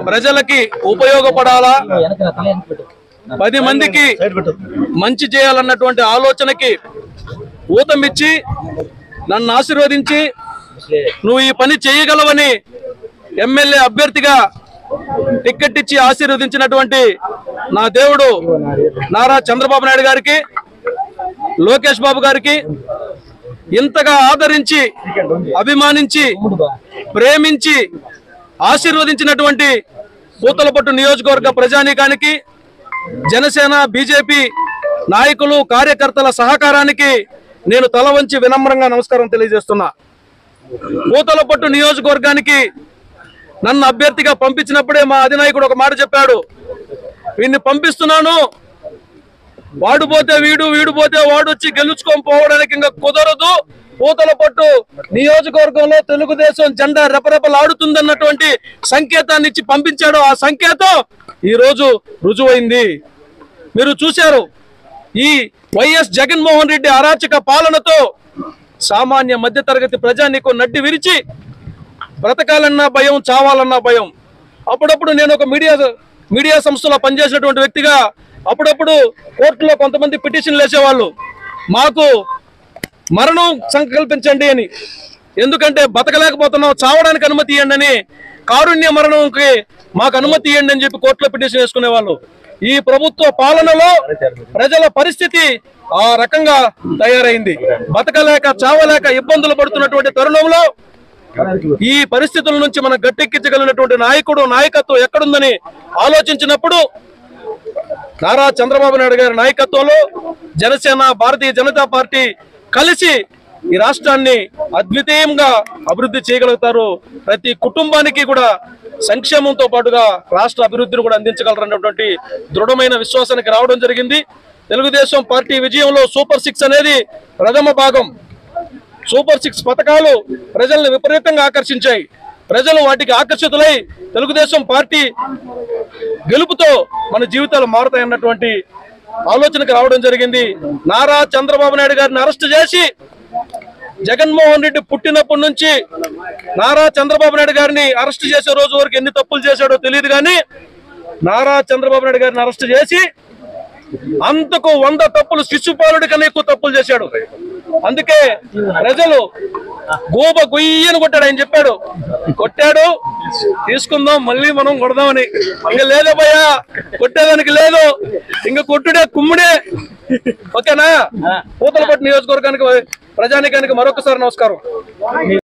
ప్రజలకి ఉపయోగపడాలా, 10 మందికి మంచి చేయాలన్నటువంటి ఆలోచనకి ఊతమిచ్చి నన్ను ఆశీర్వదించి నువ్వు ఈ పని చేయగలవని ఎమ్మెల్యే అభ్యర్థిగా టికెట్ ఇచ్చి ఆశీర్వదించినటువంటి నా దేవుడు నారా చంద్రబాబు నాయుడు గారికి, లోకేష్ బాబు గారికి, ఇంతగా ఆదరించి అభిమానించి ప్రేమించి ఆశీర్వదించినటువంటి పూతలపట్టు నియోజకవర్గ ప్రజానీకానికి, జనసేన బీజేపీ నాయకులు కార్యకర్తల సహకారానికి నేను తల వంచి వినమ్రంగా నమస్కారం తెలియజేస్తున్నా. పూతలపట్టు నియోజకవర్గానికి నన్ను అభ్యర్థిగా పంపించినప్పుడే మా అధినాయకుడు ఒక మాట చెప్పాడు, వీడిని పంపిస్తున్నాను, వాడు పోతే వీడు, వీడు పోతే వాడు వచ్చి గెలుచుకొని పోవడానికి ఇంకా కుదరదు, పూతలపట్టు నియోజకవర్గంలో తెలుగుదేశం జెండా రెపరెపలాడుతుందన్నటువంటి సంకేతాన్ని ఇచ్చి పంపించాడు. ఆ సంకేతం ఈ రోజు రుజువైంది. మీరు చూశారు, ఈ వైఎస్ జగన్మోహన్ రెడ్డి అరాచక పాలనతో సామాన్య మధ్యతరగతి ప్రజానీకం నడ్డి విరిచి బ్రతకాలన్నా భయం, చావాలన్నా భయం. అప్పుడప్పుడు నేను ఒక మీడియా సంస్థలో పనిచేసినటువంటి వ్యక్తిగా అప్పుడప్పుడు కోర్టులో కొంతమంది పిటిషన్లు వేసేవాళ్ళు, మాకు మరణం సంకల్పించండి అని, ఎందుకంటే బతకలేకపోతున్నాం, చావడానికి అనుమతి ఇవ్వండి అని, కారుణ్య మరణంకి మాకు అనుమతి ఇవ్వండి అని చెప్పి కోర్టులో పిటిషన్ వేసుకునేవాళ్ళు. ఈ ప్రభుత్వ పాలనలో ప్రజల పరిస్థితి ఆ రకంగా తయారైంది. బతకలేక చావలేక ఇబ్బందులు పడుతున్నటువంటి తరుణంలో ఈ పరిస్థితుల నుంచి మనం గట్టెక్కించగలిగినటువంటి నాయకుడు, నాయకత్వం ఎక్కడుందని ఆలోచించినప్పుడు నారా చంద్రబాబు నాయుడు గారి నాయకత్వంలో జనసేన, భారతీయ జనతా పార్టీ కలిసి ఈ రాష్ట్రాన్ని అద్వితీయంగా అభివృద్ధి చేయగలుగుతారు. ప్రతి కుటుంబానికి కూడా సంక్షేమంతో పాటుగా రాష్ట్ర అభివృద్ధిని కూడా అందించగలరన్నటువంటి దృఢమైన విశ్వాసానికి రావడం జరిగింది. తెలుగుదేశం పార్టీ విజయంలో సూపర్ 6 అనేది ప్రథమ భాగం. సూపర్ 6 పథకాలు ప్రజల్ని విపరీతంగా ఆకర్షించాయి. ప్రజలు వాటికి ఆకర్షితులై తెలుగుదేశం పార్టీ గెలుపుతో మన జీవితాలు మారుతాయన్నటువంటి ఆలోచనకు రావడం జరిగింది. నారా చంద్రబాబు నాయుడు గారిని అరెస్ట్ చేసి, జగన్మోహన్ రెడ్డి పుట్టినప్పటి నుంచి నారా చంద్రబాబు నాయుడు గారిని అరెస్ట్ చేసే రోజు వరకు ఎన్ని తప్పులు చేశాడో తెలియదు, కానీ నారా చంద్రబాబు నాయుడు గారిని అరెస్ట్ చేసి అంతకు 100 తప్పులు, శిశుపాలుడి కన్నా ఎక్కువ తప్పులు చేశాడు. అందుకే ప్రజలు గోబ గొయ్యని కొట్టాడు. ఆయన చెప్పాడు, కొట్టాడు తీసుకుందాం, మళ్ళీ మనం కొడదామని. ఇంకా లేదో భయ్యా, కొట్టేదానికి లేదు, ఇంకా కొట్టుడే కుమ్ముడే. ఓకేనా? పూతలపట్టు నియోజకవర్గానికి ప్రజానీకానికి మరొకసారి నమస్కారం.